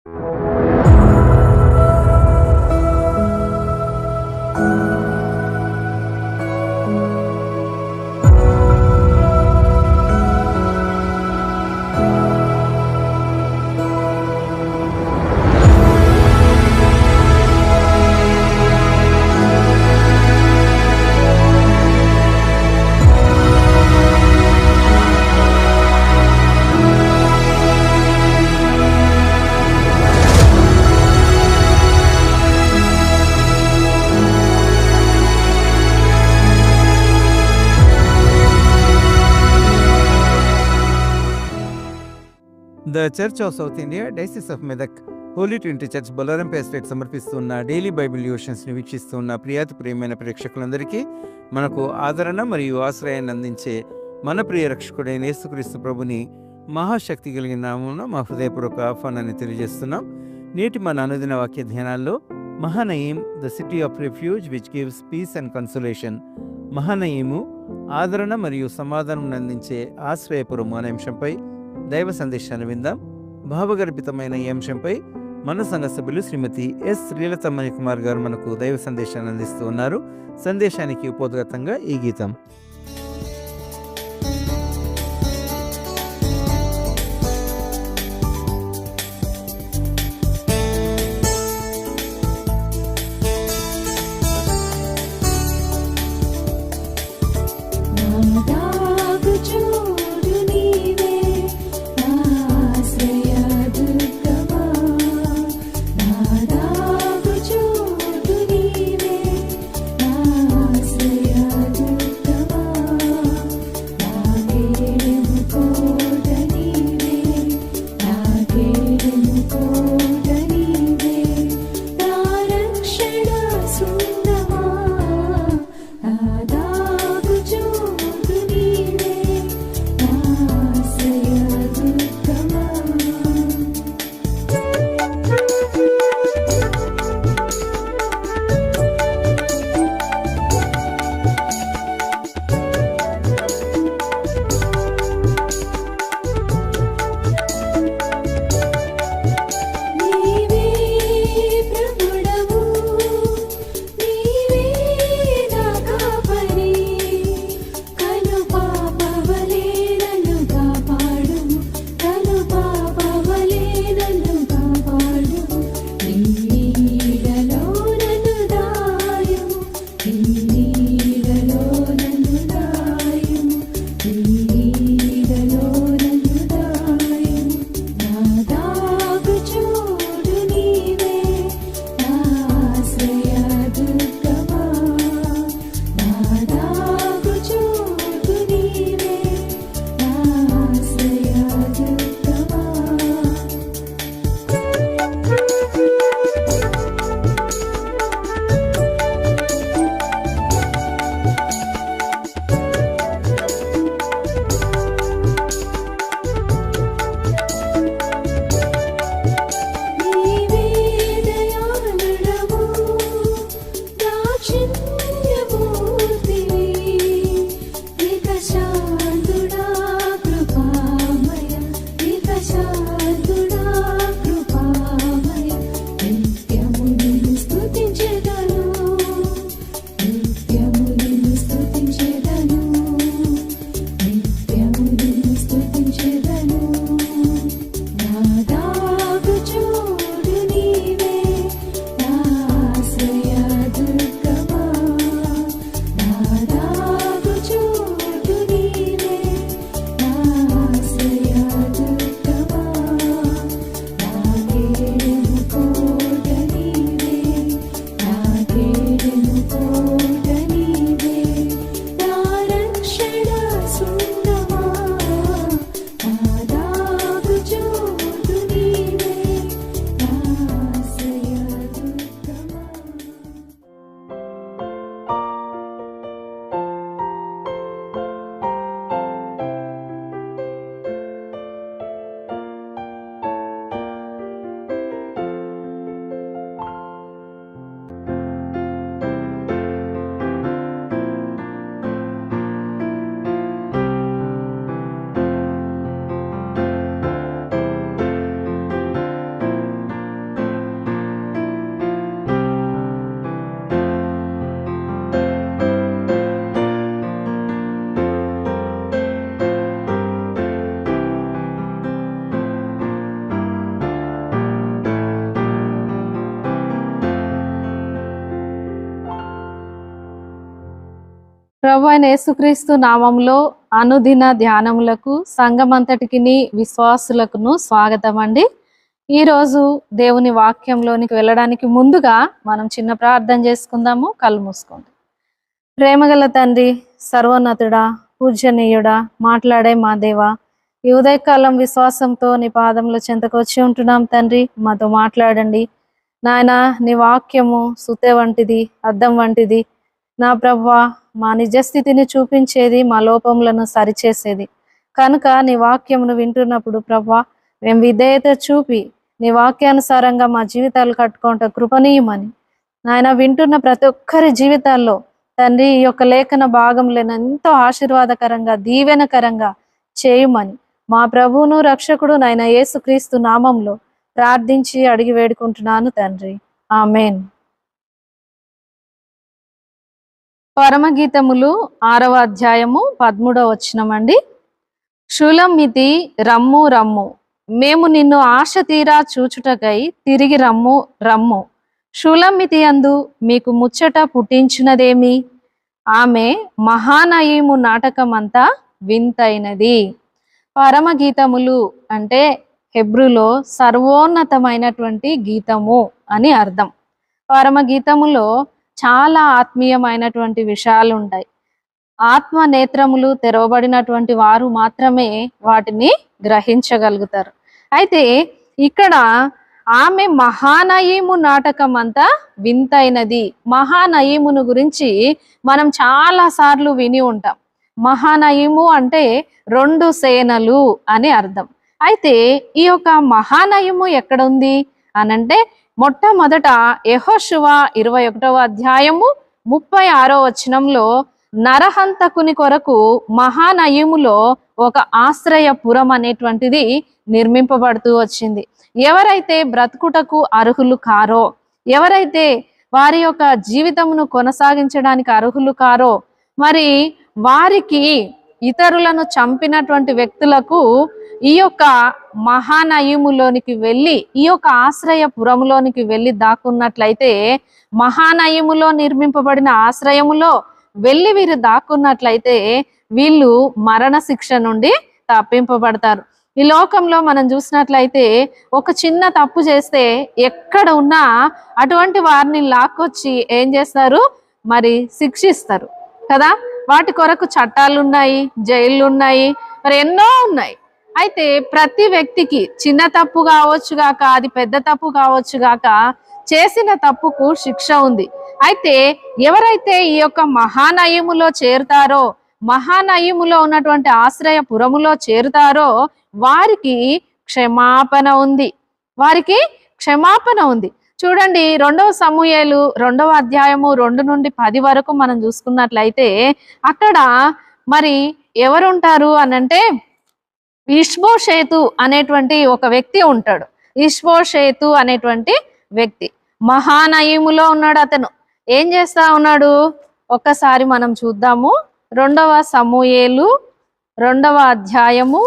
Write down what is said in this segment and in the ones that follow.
The Church of South India diocese of Medak Holy Trinity Church బొల్లారంపై estate సమర్పిస్తున్న daily Bible ని వీక్షిస్తున్న ప్రియమైన ప్రేక్షకులందరికీ మనకు ఆదరణ మరియు ఆశ్రయాన్ని అందించే మన ప్రియ రక్షకుడైన యేసుక్రీస్తు ప్రభుని మహాశక్తి కలిగిన నామమున మా హృదయపూర్వక ఆహ్వానాన్ని తెలియజేస్తున్నాం. నేటి మన అనుదిన వాక్య ధ్యానాల్లో Mahanaim the city of refuge which gives peace and consolation, Mahanaim ఆదరణ మరియు సమాధానం అందించే ఆశ్రయపురము అనే అంశంపై దైవ సందేశాన్ని విందాం. భావగర్భితమైన ఈ అంశంపై మన సంఘ సభ్యులు శ్రీమతి ఎస్ శ్రీలతమణి కుమార్ గారు మనకు దైవ సందేశాన్ని అందిస్తూ ఉన్నారు. సందేశానికి ఉపోద్ఘాతంగా ఈ గీతం. ప్రభు అయిన యేసుక్రీస్తు నామంలో అనుదిన ధ్యానములకు సంఘమంతటికిని విశ్వాసులకును స్వాగతం అండి. ఈరోజు దేవుని వాక్యంలోనికి వెళ్ళడానికి ముందుగా మనం చిన్న ప్రార్థన చేసుకుందాము. కళ్ళు మూసుకోండి. ప్రేమగల తండ్రి, సర్వోన్నతుడా, పూజనీయుడా, మాట్లాడే మా దేవ, ఈ ఉదయకాలం విశ్వాసంతో నీ పాదముల చెంతకు వచ్చి ఉంటున్నాం తండ్రి. మాతో మాట్లాడండి నాయన. నీ వాక్యము సుతే వంటిది, అద్దం వంటిది నా ప్రభువా. మా నిజస్థితిని చూపించేది, మా లోపములను సరిచేసేది కనుక నీ వాక్యమును వింటున్నప్పుడు ప్రభువా, మేము విధేయత చూపి నీ వాక్యానుసారంగా మా జీవితాలు కట్టుకుంటా కృపణీయమని నాయన వింటున్న ప్రతి ఒక్కరి జీవితాల్లో తండ్రి ఈ యొక్క లేఖన భాగంలో ఎంతో ఆశీర్వాదకరంగా దీవెనకరంగా చేయమని మా ప్రభువును రక్షకుడు నాయన యేసుక్రీస్తు నామంలో ప్రార్థించి అడిగి వేడుకుంటున్నాను తండ్రి. ఆమేన్. పరమగీతములు 6వ అధ్యాయము 13వ వచనం అండి. షులమ్మితి రమ్ము రమ్ము, మేము నిన్ను ఆశ తీరా చూచుటకై తిరిగి రమ్ము రమ్ము. షులమ్మితి అందు మీకు ముచ్చట పుట్టించినదేమి? ఆమె మహానయీము నాటకమంతా వింతైనది. పరమగీతములు అంటే హెబ్రులో సర్వోన్నతమైనటువంటి గీతము అని అర్థం. పరమగీతములో చాలా ఆత్మీయమైనటువంటి విషయాలు ఉంటాయి. ఆత్మ నేత్రములు తెరవబడినటువంటి వారు మాత్రమే వాటిని గ్రహించగలుగుతారు. అయితే ఇక్కడ ఆమె మహానయీము నాటకం అంతా వింతైనది. మహానయీమును గురించి మనం చాలా సార్లు విని ఉంటాం. మహానయీము అంటే 2 సేనలు అని అర్థం. అయితే ఈ యొక్క మహానయీము ఎక్కడుంది అనంటే మొట్టమొదట యెహోషువ 21వ అధ్యాయము 36వ వచనంలో నరహంతకుని కొరకు మహానయీములో ఒక ఆశ్రయపురం అనేటువంటిది నిర్మింపబడుతూ వచ్చింది. ఎవరైతే బ్రతుకుటకు అర్హులు కారో, ఎవరైతే వారి యొక్క జీవితమును కొనసాగించడానికి అర్హులు కారో, మరి వారికి ఇతరులను చంపినటువంటి వ్యక్తులకు ఈ యొక్క మహానయీములోనికి వెళ్ళి, ఈ యొక్క ఆశ్రయపురములోనికి వెళ్ళి దాక్కున్నట్లయితే, మహానయీములో నిర్మింపబడిన ఆశ్రయములో వెళ్ళి వీరు దాక్కున్నట్లయితే వీళ్ళు మరణ శిక్ష నుండి తప్పింపబడతారు. ఈ లోకంలో మనం చూసినట్లయితే ఒక చిన్న తప్పు చేస్తే ఎక్కడ ఉన్నా అటువంటి వారిని లాక్కొచ్చి ఏం చేస్తారు, మరి శిక్షిస్తారు కదా. వాటి కొరకు చట్టాలు ఉన్నాయి, జైళ్ళు ఉన్నాయి, మరి ఎన్నో ఉన్నాయి. అయితే ప్రతి వ్యక్తికి చిన్న తప్పు కావచ్చు గాక, అది పెద్ద తప్పు కావచ్చు గాక, చేసిన తప్పుకు శిక్ష ఉంది. అయితే ఎవరైతే ఈ యొక్క మహానయీములో చేరుతారో, మహానయీములో ఉన్నటువంటి ఆశ్రయపురములో చేరుతారో వారికి క్షమాపణ ఉంది. వారికి క్షమాపణ ఉంది. చూడండి, 2వ సమూయేలు 2వ అధ్యాయము 2 నుండి 10 వరకు మనం చూసుకున్నట్లయితే అక్కడ మరి ఎవరుంటారు అనంటే ఇష్బోషేతు అనేటువంటి ఒక వ్యక్తి ఉంటాడు. ఇష్బోషేతు అనేటువంటి వ్యక్తి మహానయీములో ఉన్నాడు. అతను ఏం చేస్తా ఉన్నాడు ఒక్కసారి మనం చూద్దాము. 2వ సమూయేలు 2వ అధ్యాయము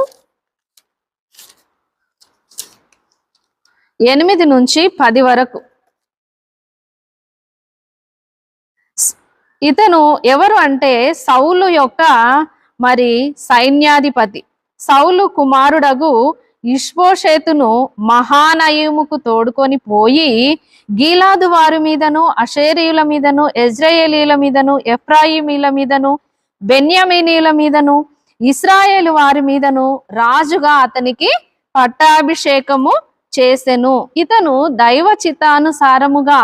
8 నుంచి 10 వరకు. ఇతను ఎవరు అంటే సౌలు యొక్క మరి సైన్యాధిపతి. సౌలు కుమారుడగు ఇష్బోషేతును మహానయీముకు తోడుకొని పోయి గీలాదు వారి మీదను, అషేరీయుల మీదను, ఇజ్రాయేలీల మీదను, ఎఫ్రాయిమీల మీదను, బెన్యామీనీల మీదను, ఇశ్రాయేలు వారి మీదను రాజుగా అతనికి పట్టాభిషేకము చేసెను. ఇతను దైవ చిత్తానుసారముగా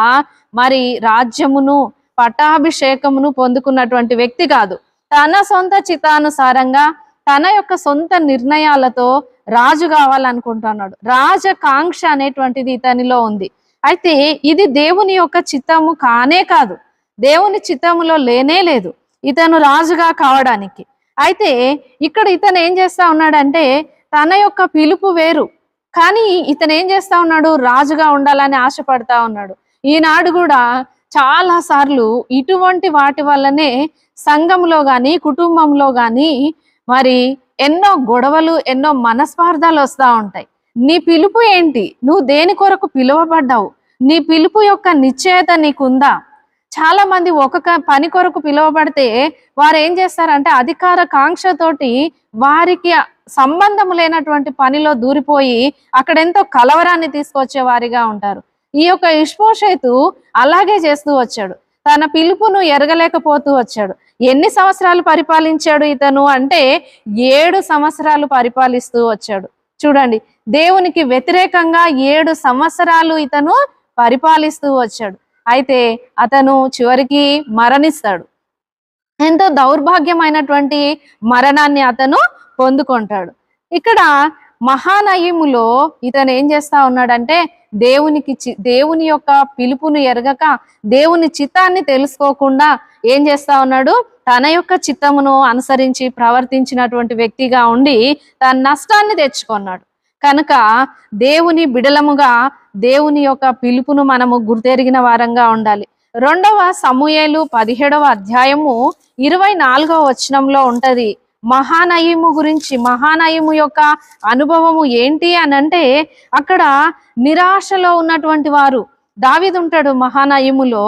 మరి రాజ్యమును పట్టాభిషేకమును పొందుకున్నటువంటి వ్యక్తి కాదు. తన సొంత చిత్తానుసారంగా తన యొక్క సొంత నిర్ణయాలతో రాజు కావాలనుకుంటున్నాడు. రాజకాంక్ష అనేటువంటిది ఇతనిలో ఉంది. అయితే ఇది దేవుని యొక్క చిత్తము కానే కాదు, దేవుని చిత్తములో లేనే లేదు ఇతను రాజుగా కావడానికి. అయితే ఇక్కడ ఇతను ఏం చేస్తా ఉన్నాడంటే తన యొక్క పిలుపు వేరు, కానీ ఇతను ఏం చేస్తా ఉన్నాడు, రాజుగా ఉండాలని ఆశపడతా ఉన్నాడు. ఈనాడు కూడా చాలా సార్లు ఇటువంటి వాటి వల్లనే సంఘంలో గాని, కుటుంబంలో గాని మరి ఎన్నో గొడవలు, ఎన్నో మనస్పార్థాలు వస్తూ ఉంటాయి. నీ పిలుపు ఏంటి? నువ్వు దేని కొరకు పిలువబడ్డావు? నీ పిలుపు యొక్క నిశ్చయత నీకుందా? చాలా మంది ఒక పని కొరకు పిలువబడితే వారు ఏం చేస్తారంటే అధికార కాంక్షతోటి వారికి సంబంధం లేనటువంటి పనిలో దూరిపోయి అక్కడ ఎంతో కలవరాన్ని తీసుకొచ్చే వారిగా ఉంటారు. ఈ యొక్క ఇష్బోషెతు అలాగే చేస్తూ వచ్చాడు. తన పిలుపును ఎరగలేకపోతూ వచ్చాడు. ఎన్ని సంవత్సరాలు పరిపాలించాడు ఇతను అంటే 7 సంవత్సరాలు పరిపాలిస్తూ వచ్చాడు. చూడండి, దేవునికి వ్యతిరేకంగా 7 సంవత్సరాలు ఇతను పరిపాలిస్తూ వచ్చాడు. అయితే అతను చివరికి మరణిస్తాడు. ఎంతో దౌర్భాగ్యమైనటువంటి మరణాన్ని అతను పొందుకుంటాడు. ఇక్కడ మహానయములో ఇతను ఏం చేస్తా ఉన్నాడంటే దేవుని యొక్క పిలుపును ఎరగక, దేవుని చిత్తాన్ని తెలుసుకోకుండా ఏం చేస్తా ఉన్నాడు, తన యొక్క చిత్తమును అనుసరించి ప్రవర్తించినటువంటి వ్యక్తిగా ఉండి తన నష్టాన్ని తెచ్చుకున్నాడు. కనుక దేవుని బిడలముగా దేవుని యొక్క పిలుపును మనము గుర్తెరిగిన వారంగా ఉండాలి. 2వ సమూయేలు 17వ అధ్యాయము 24వ వచనంలో ఉంటది మహానయము గురించి. మహానయము యొక్క అనుభవము ఏంటి అనంటే అక్కడ నిరాశలో ఉన్నటువంటి వారు, దావీదు ఉంటాడు మహానయములో.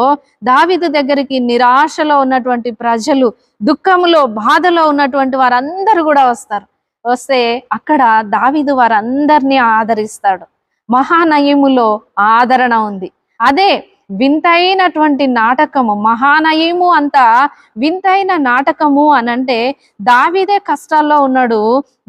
దావీదు దగ్గరికి నిరాశలో ఉన్నటువంటి ప్రజలు, దుఃఖములో బాధలో ఉన్నటువంటి వారందరూ కూడా వస్తారు. వస్తే అక్కడ దావీదు వారందరినీ ఆదరిస్తాడు. మహానయములో ఆదరణ ఉంది. అదే వింతైనటువంటి నాటకము. మహానయము అంతా వింతైన నాటకము అనంటే దావీదే కష్టాల్లో ఉన్నాడు.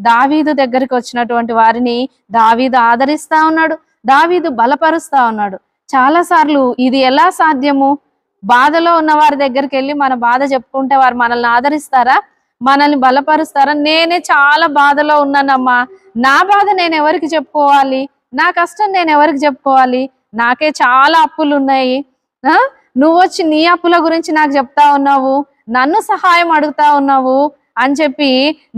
దావీదు దగ్గరికి వచ్చినటువంటి వారిని దావీదు ఆదరిస్తా ఉన్నాడు, దావీదు బలపరుస్తా ఉన్నాడు. చాలా సార్లు ఇది ఎలా సాధ్యము? బాధలో ఉన్న వారి దగ్గరికి వెళ్ళి మన బాధ చెప్పుకుంటే వారు మనల్ని ఆదరిస్తారా, మనల్ని బలపరుస్తారా? నేనే చాలా బాధలో ఉన్నానమ్మా, నా బాధ నేను ఎవరికి చెప్పుకోవాలి, నా కష్టం నేను ఎవరికి చెప్పుకోవాలి, నాకే చాలా అప్పులు ఉన్నాయి, నువ్వు వచ్చి నీ అప్పుల గురించి నాకు చెప్తా ఉన్నావు, నన్ను సహాయం అడుగుతా ఉన్నావు అని చెప్పి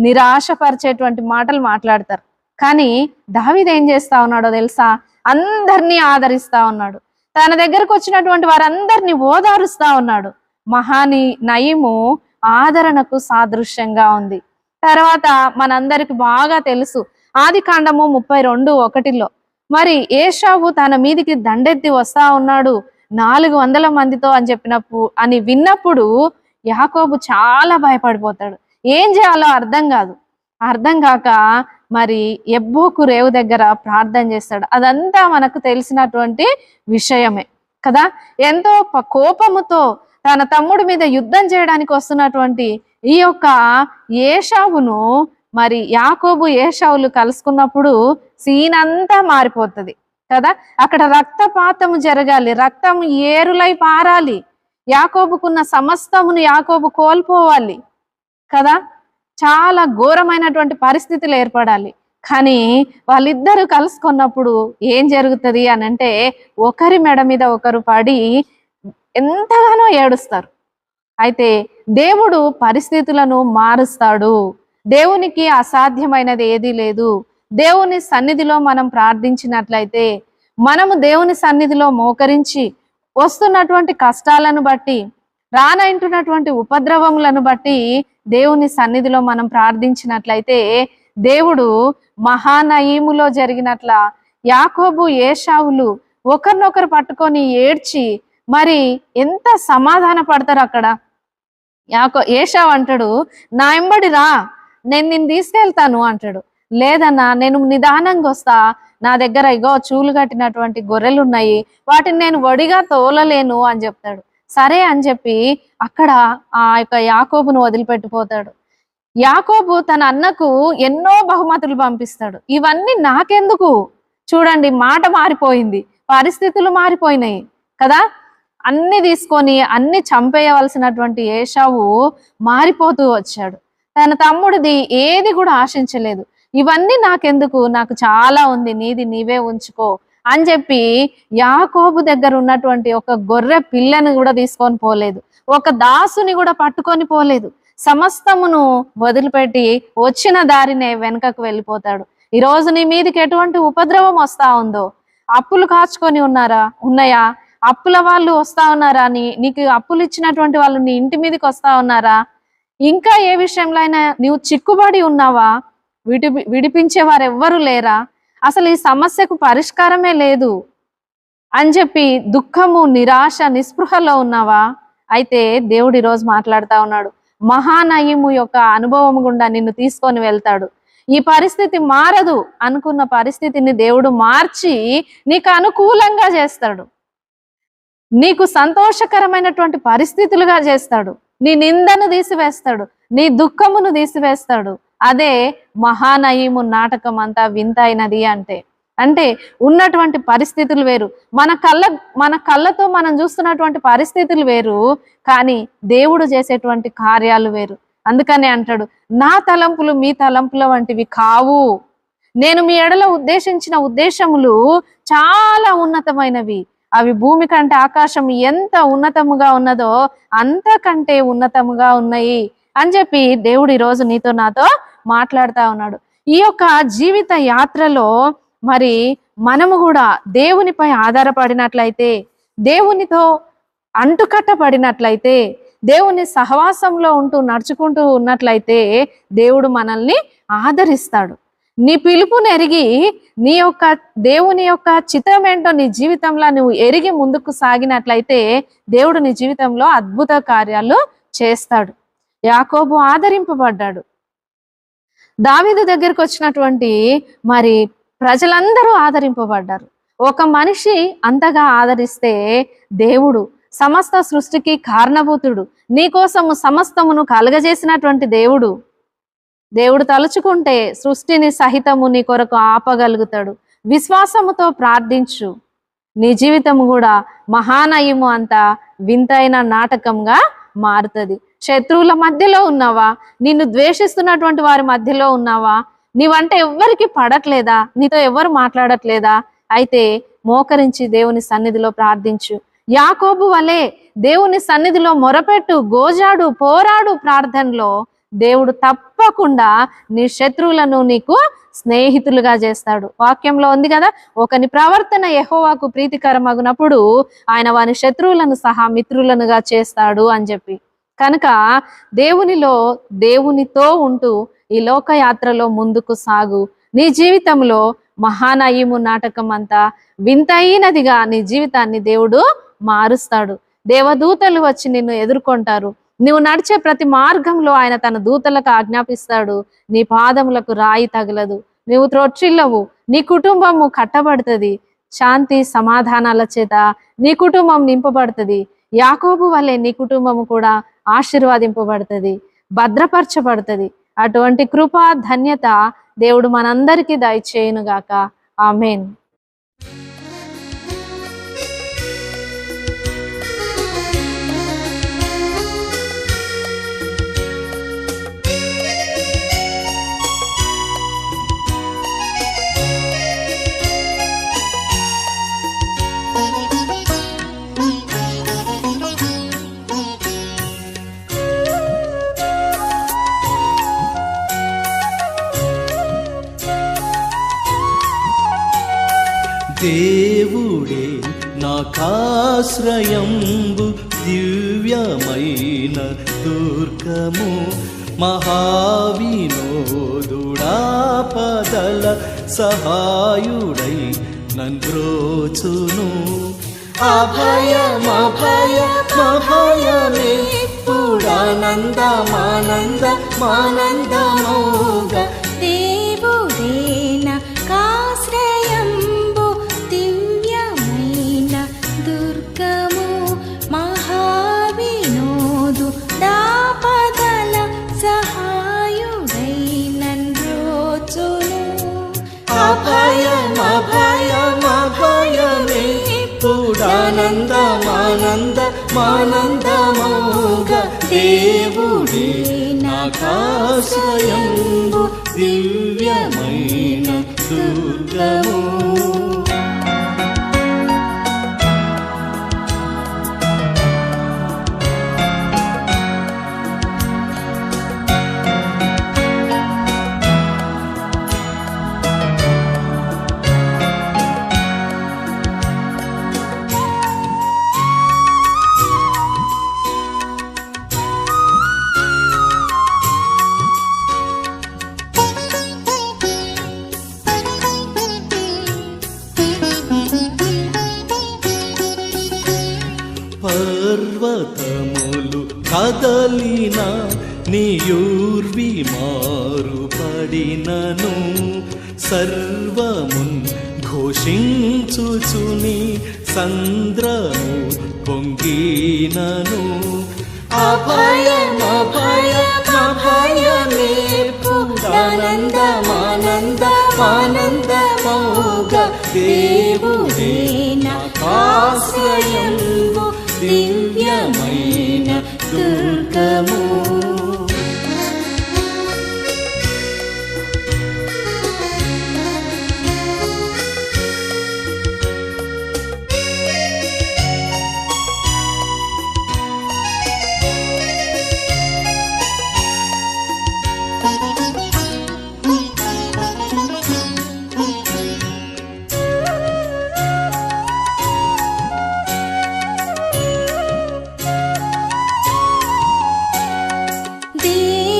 నిరాశపరిచేటువంటి మాటలు మాట్లాడతారు. కానీ దావీదు ఏం చేస్తా ఉన్నాడో తెలుసా? అందరినీ ఆదరిస్తా ఉన్నాడు. తన దగ్గరకు వచ్చినటువంటి వారందరినీ ఓదారుస్తా ఉన్నాడు. నయము ఆదరణకు సాదృశ్యంగా ఉంది. తర్వాత మనందరికి బాగా తెలుసు ఆదికాండము 32:1 మరి ఏశావు తన మీదికి దండెత్తి వస్తా ఉన్నాడు 400 మందితో అని విన్నప్పుడు యాకోబు చాలా భయపడిపోతాడు. ఏం చేయాలో అర్థం కాదు. అర్థం కాక మరి ఎబ్బోకు రేవు దగ్గర ప్రార్థన చేస్తాడు. అదంతా మనకు తెలిసినటువంటి విషయమే కదా. ఎంతో కోపముతో తన తమ్ముడి మీద యుద్ధం చేయడానికి వస్తున్నటువంటి ఈ యొక్క ఏశావును మరి యాకోబు ఏశావులు కలుసుకున్నప్పుడు సీన్ అంతా మారిపోతుంది కదా. అక్కడ రక్తపాతము జరగాలి, రక్తం ఏరులై పారాలి, యాకోబుకున్న సమస్తమును యాకోబు కోల్పోవాలి కదా. చాలా ఘోరమైనటువంటి పరిస్థితులు ఏర్పడాలి. కానీ వాళ్ళిద్దరూ కలుసుకున్నప్పుడు ఏం జరుగుతుంది అనంటే ఒకరి మెడ మీద ఒకరు పడి ఎంతగానో ఏడుస్తారు. అయితే దేవుడు పరిస్థితులను మారుస్తాడు. దేవునికి అసాధ్యమైనది ఏదీ లేదు. దేవుని సన్నిధిలో మనం ప్రార్థించినట్లయితే, మనము దేవుని సన్నిధిలో మోకరించి వస్తున్నటువంటి కష్టాలను బట్టి, రానంటున్నటువంటి ఉపద్రవములను బట్టి దేవుని సన్నిధిలో మనం ప్రార్థించినట్లయితే దేవుడు మహానయములో జరిగినట్ల యాకోబు ఏశావులు ఒకరినొకరు పట్టుకొని ఏడ్చి మరి ఎంత సమాధాన పడతారు అక్కడ. ఏశావు అంటాడు, నా ఎంబడి రా, నేను నిన్ను తీసుకెళ్తాను అంటాడు. లేదన్నా, నేను నిదానంగా వస్తా, నా దగ్గర ఇగో చూలు కట్టినటువంటి గొర్రెలు ఉన్నాయి, వాటిని నేను వడిగా తోలలేను అని చెప్తాడు. సరే అని చెప్పి అక్కడ ఆ యొక్క యాకోబును వదిలిపెట్టిపోతాడు. యాకోబు తన అన్నకు ఎన్నో బహుమతులు పంపిస్తాడు. ఇవన్నీ నాకెందుకు? చూడండి, మాట మారిపోయింది, పరిస్థితులు మారిపోయినాయి కదా. అన్ని తీసుకొని అన్ని చంపేయవలసినటువంటి ఏశావు మారిపోతూ వచ్చాడు. తన తమ్ముడిది ఏది కూడా ఆశించలేదు. ఇవన్నీ నాకెందుకు, నాకు చాలా ఉంది, నీది నీవే ఉంచుకో అని చెప్పి యాకోబు దగ్గర ఉన్నటువంటి ఒక గొర్రె పిల్లను కూడా తీసుకొని పోలేదు, ఒక దాసుని కూడా పట్టుకొని పోలేదు. సమస్తమును వదిలిపెట్టి వచ్చిన దారినే వెనుకకు వెళ్ళిపోతాడు. ఈ రోజు నీ మీదకి ఎటువంటి ఉపద్రవం వస్తా ఉందో, అప్పులు కాచుకొని ఉన్నాయా, అప్పుల వాళ్ళు వస్తా ఉన్నారా, నీకు అప్పులు ఇచ్చినటువంటి వాళ్ళు నీ ఇంటి మీదకి వస్తా ఉన్నారా, ఇంకా ఏ విషయంలో అయినా నీవు చిక్కుబడి ఉన్నావా, విడిపించే వారు ఎవ్వరు లేరా, అసలు ఈ సమస్యకు పరిష్కారమే లేదు అని చెప్పి దుఃఖము, నిరాశ, నిస్పృహలో ఉన్నావా, అయితే దేవుడు ఈరోజు మాట్లాడుతా ఉన్నాడు, మహానయము యొక్క అనుభవం గుండా నిన్ను తీసుకొని వెళ్తాడు. ఈ పరిస్థితి మారదు అనుకున్న పరిస్థితిని దేవుడు మార్చి నీకు అనుకూలంగా చేస్తాడు, నీకు సంతోషకరమైనటువంటి పరిస్థితులుగా చేస్తాడు, నీ నిందను తీసివేస్తాడు, నీ దుఃఖమును తీసివేస్తాడు. అదే మహానయము నాటకం అంతా వింతైనది అంటే ఉన్నటువంటి పరిస్థితులు వేరు, మన కళ్ళతో మనం చూస్తున్నటువంటి పరిస్థితులు వేరు, కానీ దేవుడు చేసేటువంటి కార్యాలు వేరు. అందుకనే అంటాడు, నా తలంపులు మీ తలంపుల వంటివి కావు, నేను మీ ఎడల ఉద్దేశించిన ఉద్దేశములు చాలా ఉన్నతమైనవి, అవి భూమి కంటే ఆకాశం ఎంత ఉన్నతముగా ఉన్నదో అంతకంటే ఉన్నతముగా ఉన్నాయి అని చెప్పి దేవుడు ఈరోజు నీతో నాతో మాట్లాడుతా ఉన్నాడు. ఈ యొక్క జీవిత యాత్రలో మరి మనము కూడా దేవునిపై ఆధారపడినట్లయితే, దేవునితో అంటుకట్టబడినట్లయితే, దేవుని సహవాసంలో ఉంటూ నడుచుకుంటూ ఉన్నట్లయితే దేవుడు మనల్ని ఆదరిస్తాడు. నీ పిలుపుని ఎరిగి దేవుని యొక్క చిత్తం ఏంటో నీ జీవితంలో నువ్వు ఎరిగి ముందుకు సాగినట్లయితే దేవుడు నీ జీవితంలో అద్భుత కార్యాలు చేస్తాడు. యాకోబు ఆదరింపబడ్డాడు. దావీదు దగ్గరికి వచ్చినటువంటి మరి ప్రజలందరూ ఆదరింపబడ్డారు. ఒక మనిషి అంతగా ఆదరిస్తే దేవుడు సమస్త సృష్టికి కారణభూతుడు, నీకోసము సమస్తమును కలగజేసినటువంటి దేవుడు తలుచుకుంటే సృష్టిని సహితము నీ కొరకు ఆపగలుగుతాడు. విశ్వాసముతో ప్రార్థించు, నీ జీవితము కూడా మహానయము అంతా వింతైన నాటకంగా మారుతుంది. శత్రువుల మధ్యలో ఉన్నావా, నిన్ను ద్వేషిస్తున్నటువంటి వారి మధ్యలో ఉన్నావా, నీవంటే ఎవ్వరికి పడట్లేదా, నీతో ఎవరు మాట్లాడట్లేదా, అయితే మోకరించి దేవుని సన్నిధిలో ప్రార్థించు. యాకోబు వలె దేవుని సన్నిధిలో మొరపెట్టు, గోజాడు, పోరాడు. ప్రార్థనలో దేవుడు తప్పకుండా నీ శత్రువులను నీకు స్నేహితులుగా చేస్తాడు. వాక్యంలో ఉంది కదా, ఒకని ప్రవర్తన యెహోవాకు ప్రీతికరమగునప్పుడు ఆయన వాని శత్రువులను సహా మిత్రులనుగా చేస్తాడు అని చెప్పి. కనుక దేవునితో ఉంటూ ఈ లోకయాత్రలో ముందుకు సాగు. నీ జీవితంలో మహానయము నాటకం అంతా వింతైనదిగా నీ జీవితాన్ని దేవుడు మారుస్తాడు. దేవదూతలు వచ్చి నిన్ను ఎదుర్కొంటారు. నువ్వు నడిచే ప్రతి మార్గంలో ఆయన తన దూతలకు ఆజ్ఞాపిస్తాడు, నీ పాదములకు రాయి తగలదు, నువ్వు త్రొట్టిల్లవు, నీ కుటుంబము కట్టబడుతుంది, శాంతి సమాధానాల చేత నీ కుటుంబం నింపబడుతుంది. యాకోబు వలె నీ కుటుంబము కూడా ఆశీర్వాదింపబడుతుంది, భద్రపరచబడుతుంది. అటువంటి కృపా ధన్యత దేవుడు మనందరికీ దయచేయునుగాక. ఆమేన్. దేవుడే నాకాశ్రయంబు, దివ్యమైన దుర్గము, మహావినోదుడాపదల సహాయుడై నన్రోచును. అభయమభయమభయమేప్పుడానందమానందమానందమౌగా దేవుడే నాకాశ్రయంబు, దివ్యమైన దుర్గము, మహావినోదుడాపదల సహాయుడై నన్రోచును. అభయమభయమభయమేప్పుడానందమానందమానందమౌగా దేవుడే నాకాశ్రయంబు, దివ్యమైన దుర్గము. పర్వతములు కదలిన నీయూర్వి మారుపడినను సర్వమున్ ఘోషించుచుని సంద్రము పొంగినను ఆనందమానందమానందమౌగా దేవుడే నాకాశ్రయము దివ్యమైన దుర్గము.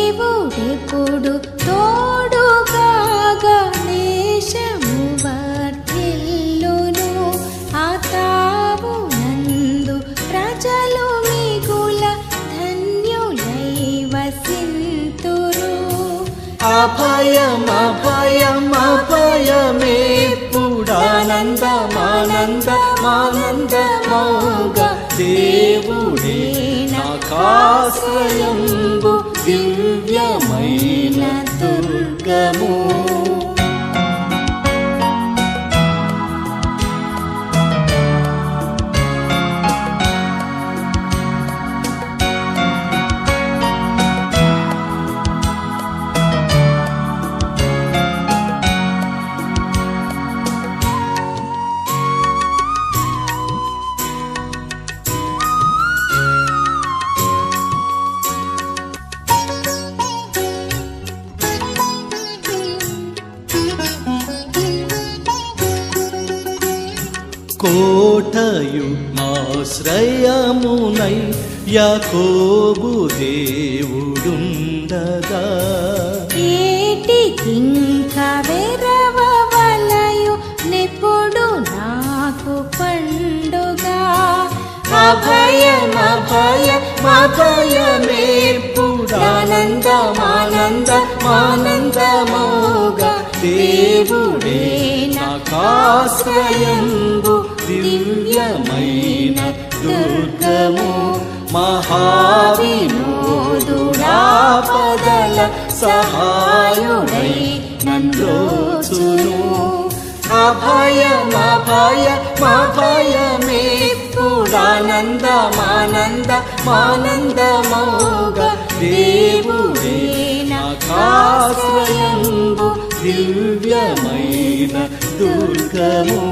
దేవుడెప్పుడు తోడుగా దేశము వర్ధిల్లును. ఆ తావునందు ప్రజలు మిగుల ధన్యులై వసింతురు. అభయమభయమభయమేపుడానందమానందమానందమౌగా దేవుడే నాకాశ్రయంబు దివ్యమైన దుర్గము. కోటయు ఆశ్రయమునై యాకోబు దేవుడుండగా ఏటికింక వెరవవలయు నెప్పుడు నాకు పండుగ. అభయమభయమభయమేపుడానందమానందమానందమౌగా దేవుడే నాకాశ్రయంబు దివ్యమైన దుర్గము. మహావినోదుడాపదల సహాయుడై నన్రోచును. అభయమభయమభయమేపుడానందమానందమానందమౌగా దేవుడే నాకాశ్రయంబు దివ్యమైన దుర్గము.